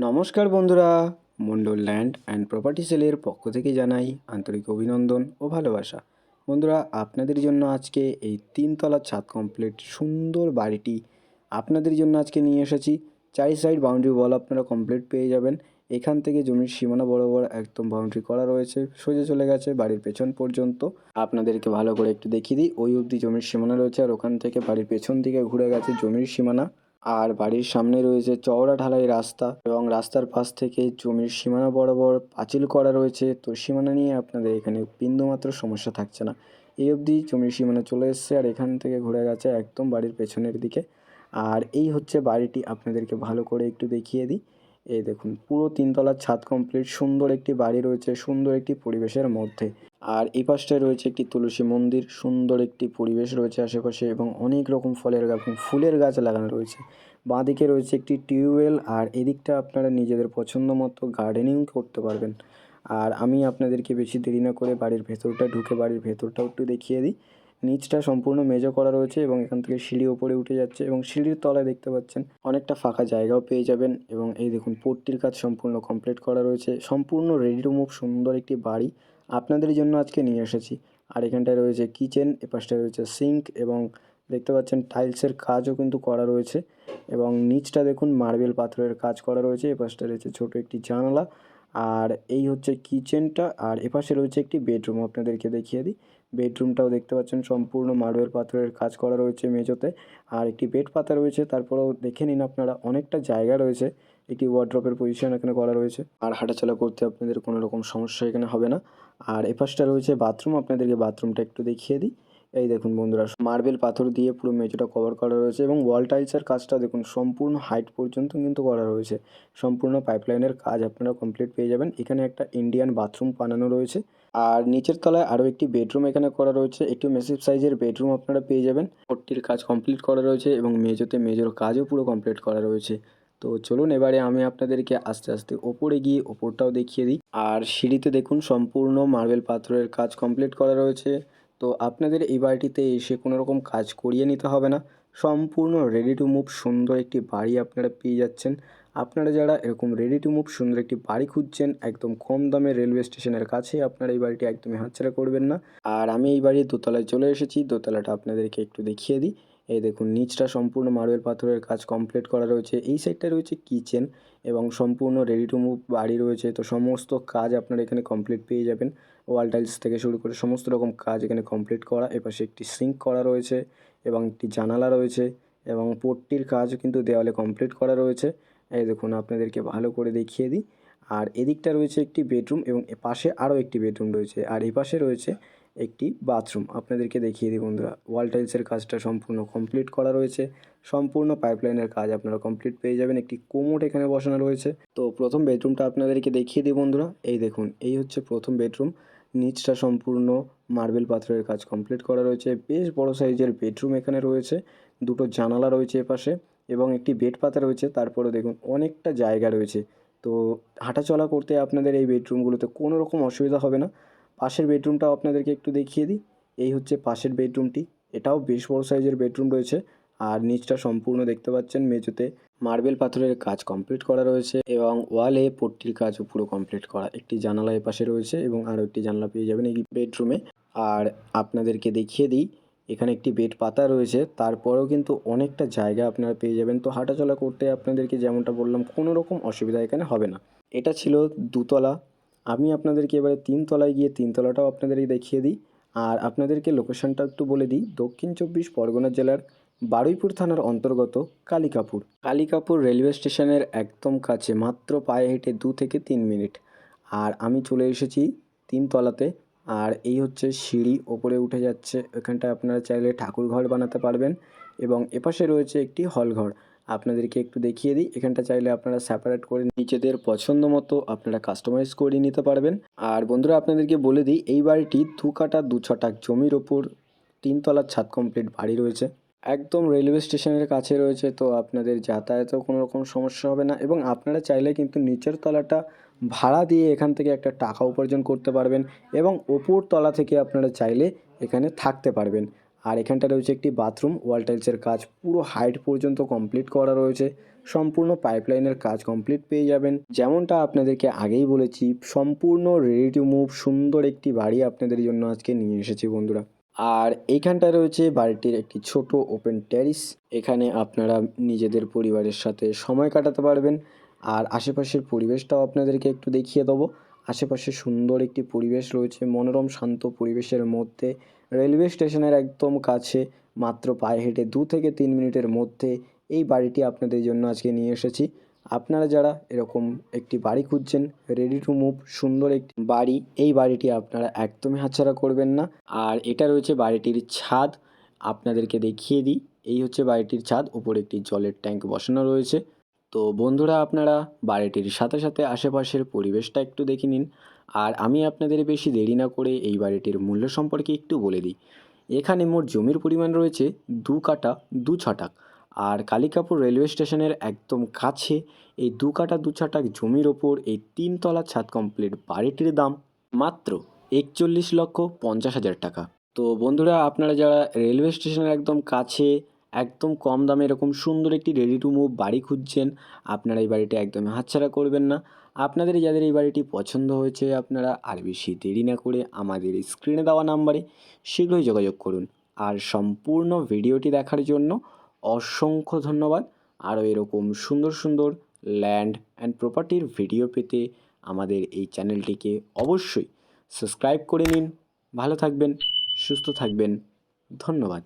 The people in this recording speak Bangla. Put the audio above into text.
নমস্কার বন্ধুরা, মন্ডল ল্যান্ড অ্যান্ড প্রপার্টি সেলের পক্ষ থেকে জানাই আন্তরিক অভিনন্দন ও ভালোবাসা। বন্ধুরা, আপনাদের জন্য আজকে এই 3 তলা ছাদ কমপ্লিট সুন্দর বাড়িটি আপনাদের জন্য আজকে নিয়ে এসেছি। 4 সাইড বাউন্ডারি ওয়াল আপনারা কমপ্লিট পেয়ে যাবেন। এখান থেকে জমির সীমানা বরাবর একদম বাউন্ডারি করা রয়েছে, সোজা চলে গেছে বাড়ির পেছন পর্যন্ত। আপনাদেরকে ভালো করে একটু দেখিয়ে দিই, ওই অবধি জমির সীমানা রয়েছে, আর ওখান থেকে বাড়ির পেছন দিকে ঘুরে গেছে জমির সীমানা। আর বাড়ির সামনে রয়েছে চওড়া ঢালাই রাস্তা, এবং রাস্তার পাশ থেকে জমির সীমানা বরাবর পাঁচিল করা রয়েছে। তো সীমানা নিয়ে আপনাদের এখানে বিন্দুমাত্র সমস্যা থাকছে না। এই অবধি জমির সীমানা চলে এসছে, আর এখান থেকে ঘুরে গেছে একদম বাড়ির পেছনের দিকে। আর এই হচ্ছে বাড়িটি, আপনাদেরকে ভালো করে একটু দেখিয়ে দিই। এই দেখুন, পুরো 3 তলার ছাদ কমপ্লিট, সুন্দর একটি বাড়ি রয়েছে সুন্দর একটি পরিবেশের মধ্যে। আর এই পাশটায় রয়েছে একটি তুলসী মন্দির, সুন্দর একটি পরিবেশ রয়েছে আশেপাশে, এবং অনেক রকম ফলের গাছ এবং ফুলের গাছ লাগানো রয়েছে। বাঁদিকে রয়েছে একটি টিউবওয়েল, আর এদিকটা আপনারা নিজেদের পছন্দ মতো গার্ডেনিং করতে পারবেন। আর আমি আপনাদেরকে বেশি দেরি না করে বাড়ির ভেতরটা ঢুকে বাড়ির ভেতরটাও একটু দেখিয়ে দিই। নিচটা সম্পূর্ণ মেঝে করা রয়েছে, এবং এখান থেকে সিঁড়ি ওপরে উঠে যাচ্ছে, এবং সিঁড়ির তলায় দেখতে পাচ্ছেন অনেকটা ফাঁকা জায়গাও পেয়ে যাবেন। এবং এই দেখুন, পট্টির কাজ সম্পূর্ণ কমপ্লিট করা রয়েছে, সম্পূর্ণ রেডি টু মুভ সুন্দর একটি বাড়ি আপনাদের জন্য আজকে নিয়ে এসেছি। আর এখানটায় রয়েছে কিচেন, এপাশটায় রয়েছে সিঙ্ক, এবং দেখতে পাচ্ছেন টাইলসের কাজও কিন্তু করা রয়েছে। এবং নিচটা দেখুন মার্বেল পাথরের কাজ করা রয়েছে, এপাশটা রয়েছে ছোট একটি জানালা। আর এই হচ্ছে কিচেনটা, আর এপাশে রয়েছে একটি বেডরুম, আপনাদেরকে দেখিয়ে দিই। বেডরুমটাও দেখতে পাচ্ছেন সম্পূর্ণ মার্বেল পাথরের কাজ করা রয়েছে মেঝোতে। আর একটি বেড পাতা রয়েছে, তারপরেও দেখে নিন আপনারা, অনেকটা জায়গা রয়েছে। একটি ওয়ার্ড্রপের পজিশন এখানে করা রয়েছে, আর হাঁটাচলা করতে আপনাদের কোনো রকম সমস্যা এখানে হবে না। আর এপাশটা রয়েছে বাথরুম, আপনাদেরকে বাথরুমটা একটু দেখিয়ে দিই। এই দেখুন বন্ধুরা, মার্বেল পাথর দিয়ে পুরো মেঝেটা কভার করা রয়েছে, এবং ওয়াল টাইলসের কাজটা দেখুন সম্পূর্ণ হাইট পর্যন্ত কিন্তু করা রয়েছে। সম্পূর্ণ পাইপলাইনের কাজ আপনারা কমপ্লিট পেয়ে যাবেন। এখানে একটা ইন্ডিয়ান বাথরুম বানানো রয়েছে। আর নিচের তলায় আরও একটি বেডরুম এখানে করা রয়েছে, একটু মেসিভ সাইজের বেডরুম আপনারা পেয়ে যাবেন। পট্টির কাজ কমপ্লিট করা রয়েছে, এবং মেজোর কাজও পুরো কমপ্লিট করা রয়েছে। তো চলুন এবারে আমি আপনাদেরকে আস্তে আস্তে ওপরে গিয়ে ওপরটাও দেখিয়ে দিই। আর সিঁড়িতে দেখুন সম্পূর্ণ মার্বেল পাথরের কাজ কমপ্লিট করা রয়েছে। তো আপনাদের এই বাড়িটিতে এসে কোনো রকম কাজ করিয়ে নিতে হবে না, সম্পূর্ণ রেডি টু মুভ সুন্দর একটি বাড়ি আপনারা পেয়ে যাচ্ছেন। আপনারা যারা এরকম রেডি টু মুভ সুন্দর একটি বাড়ি খুঁজছেন একদম কম দামে রেলওয়ে স্টেশনের কাছে, আপনারা এই বাড়িটি একদমই হাতছাড়া করবেন না। আর আমি এই বাড়ির দোতলায় চলে এসেছি, দোতলাটা আপনাদেরকে একটু দেখিয়ে দিই। এই দেখুন, নিচটা সম্পূর্ণ মার্বেল পাথরের কাজ কমপ্লিট করা রয়েছে, এই সাইডটায় রয়েছে কিচেন, এবং সম্পূর্ণ রেডি টু মুভ বাড়ি রয়েছে। তো সমস্ত কাজ আপনারা এখানে কমপ্লিট পেয়ে যাবেন, ওয়াল টাইলস থেকে শুরু করে সমস্ত রকম কাজ এখানে কমপ্লিট করা। এপাশে একটি সিঙ্ক করা রয়েছে, এবং একটি জানালা রয়েছে, এবং পট্টির কাজও কিন্তু দেওয়ালে কমপ্লিট করা রয়েছে। এই দেখুন, আপনাদেরকে ভালো করে দেখিয়ে দিই। আর এদিকটা রয়েছে একটি বেডরুম, এবং পাশে আরও একটি বেডরুম রয়েছে, আর এই পাশে রয়েছে একটি বাথরুম। আপনাদেরকে দেখিয়ে দিই বন্ধুরা, ওয়াল টাইলসের কাজটা সম্পূর্ণ কমপ্লিট করা রয়েছে, সম্পূর্ণ পাইপলাইনের কাজ আপনারা কমপ্লিট পেয়ে যাবেন। একটি কোমোড এখানে বসানো রয়েছে। তো প্রথম বেডরুমটা আপনাদেরকে দেখিয়ে দিই বন্ধুরা। এই দেখুন, এই হচ্ছে প্রথম বেডরুম। নিচটা সম্পূর্ণ মার্বেল পাথরের কাজ কমপ্লিট করা রয়েছে, বেশ বড় সাইজের বেডরুম এখানে রয়েছে। দুটো জানালা রয়েছে এপাশে, এবং একটি বেড পাতা রয়েছে। তারপরে দেখুন অনেকটা জায়গা রয়েছে। তো হাঁটাচলা করতে আপনাদের এই বেডরুমগুলোতে কোনো রকম অসুবিধা হবে না। পাশের বেডরুমটাও আপনাদেরকে একটু দেখিয়ে দিই। এই হচ্ছে পাশের বেডরুমটি, এটাও বেশ বড় সাইজের বেডরুম রয়েছে। আর নিচটা সম্পূর্ণ দেখতে পাচ্ছেন মেঝেতে মার্বেল পাথরের কাজ কমপ্লিট করা রয়েছে, এবং ওয়ালে পট্টির কাজও পুরো কমপ্লিট করা। একটি জানালা এপাশে রয়েছে, এবং আরও একটি জানালা পেয়ে যাবেন এই বেডরুমে। আর আপনাদেরকে দেখিয়ে দিই, এখানে একটি বেড পাতা রয়েছে, তারপরেও কিন্তু অনেকটা জায়গা আপনারা পেয়ে যাবেন। তো হাঁটাচলা করতে আপনাদেরকে যেমনটা বললাম কোনো রকম অসুবিধা এখানে হবে না। এটা ছিল 2তলা। আমি আপনাদেরকে এবারে 3তলায় গিয়ে 3তলাটাও আপনাদেরকে দেখিয়ে দিই। আর আপনাদেরকে লোকেশনটা একটু বলে দিই, দক্ষিণ 24 পরগনা জেলার বারুইপুর থানার অন্তর্গত কালিকাপুর রেলওয়ে স্টেশনের একদম কাছে, মাত্র পায়ে হেঁটে 2 থেকে 3 মিনিট। আর আমি চলে এসেছি 3তলাতে। আর এই হচ্ছে সিঁড়ি, ওপরে উঠে যাচ্ছে। এখানটায় আপনারা চাইলে ঠাকুর ঘর বানাতে পারবেন, এবং এপাশে রয়েছে একটি হল ঘর। আপনাদেরকে একটু দেখিয়ে দিই, এখানটা চাইলে আপনারা সেপারেট করে নিজেদের পছন্দ মতো আপনারা কাস্টমাইজ করে নিতে পারবেন। আর বন্ধুরা, আপনাদেরকে বলে দিই, এই বাড়িটি 2 কাঠা 2 ছটাক জমির ওপর 3তলার ছাদ কমপ্লিট বাড়ি রয়েছে, একদম রেলওয়ে স্টেশনের কাছে রয়েছে। তো আপনাদের যাতায়াতেও কোনো রকম সমস্যা হবে না, এবং আপনারা চাইলে কিন্তু নিচের তলাটা ভাড়া দিয়ে এখান থেকে একটা টাকা উপার্জন করতে পারবেন, এবং ওপর তলা থেকে আপনারা চাইলে এখানে থাকতে পারবেন। আর এখানটা রয়েছে একটি বাথরুম, ওয়াল টাইলসের কাজ পুরো হাইট পর্যন্ত কমপ্লিট করা রয়েছে। সম্পূর্ণ পাইপলাইনের কাজ কমপ্লিট পেয়ে যাবেন। যেমনটা আপনাদেরকে আগেই বলেছি, সম্পূর্ণ রেডি টু মুভ সুন্দর একটি বাড়ি আপনাদের জন্য আজকে নিয়ে এসেছি বন্ধুরা। আর এইখানটায় রয়েছে বাড়িটির একটি ছোট ওপেন টেরিস। এখানে আপনারা নিজেদের পরিবারের সাথে সময় কাটাতে পারবেন। আর আশেপাশের পরিবেশটাও আপনাদেরকে একটু দেখিয়ে দেবো। আশেপাশে সুন্দর একটি পরিবেশ রয়েছে, মনোরম শান্ত পরিবেশের মধ্যে, রেলওয়ে স্টেশনের একদম কাছে, মাত্র পায়ে হেঁটে 2 থেকে 3 মিনিটের মধ্যে এই বাড়িটি আপনাদের জন্য আজকে নিয়ে এসেছি। আপনারা যারা এরকম একটি বাড়ি খুঁজছেন, রেডি টু মুভ সুন্দর একটি বাড়ি, এই বাড়িটি আপনারা একদমই হাতছাড়া করবেন না। আর এটা রয়েছে বাড়িটির ছাদ, আপনাদেরকে দেখিয়ে দিই। এই হচ্ছে বাড়িটির ছাদ, উপরে একটি জলের ট্যাঙ্ক বসানো রয়েছে। তো বন্ধুরা, আপনারা বাড়িটির সাথে সাথে আশেপাশের পরিবেশটা একটু দেখে নিন। আর আমি আপনাদের বেশি দেরি না করে এই বাড়িটির মূল্য সম্পর্কে একটু বলে দিই। এখানে মোট জমির পরিমাণ রয়েছে 2 কাঠা 2 ছটাক। আর কালিকাপুর রেলওয়ে স্টেশনের একদম কাছে এই 2 কাঠা 2 ছটাক জমির ওপর এই 3 তলা ছাদ কমপ্লিট বাড়িটির দাম মাত্র 41,50,000 টাকা। তো বন্ধুরা, আপনারা যারা রেলওয়ে স্টেশনের একদম কাছে, একদম কম দামে এরকম সুন্দর একটি রেডি টু মুভ বাড়ি খুঁজছেন, আপনারা এই বাড়িটি একদমই হাতছাড়া করবেন না। আপনাদের যাদের এই বাড়িটি পছন্দ হয়েছে, আপনারা আর বেশি দেরি না করে আমাদের স্ক্রিনে দেওয়া নাম্বারে শীঘ্রই যোগাযোগ করুন। আর সম্পূর্ণ ভিডিওটি দেখার জন্য অসংখ্য ধন্যবাদ। আরও এরকম সুন্দর সুন্দর ল্যান্ড অ্যান্ড প্রপার্টির ভিডিও পেতে আমাদের এই চ্যানেলটিকে অবশ্যই সাবস্ক্রাইব করে নিন। ভালো থাকবেন, সুস্থ থাকবেন। ধন্যবাদ।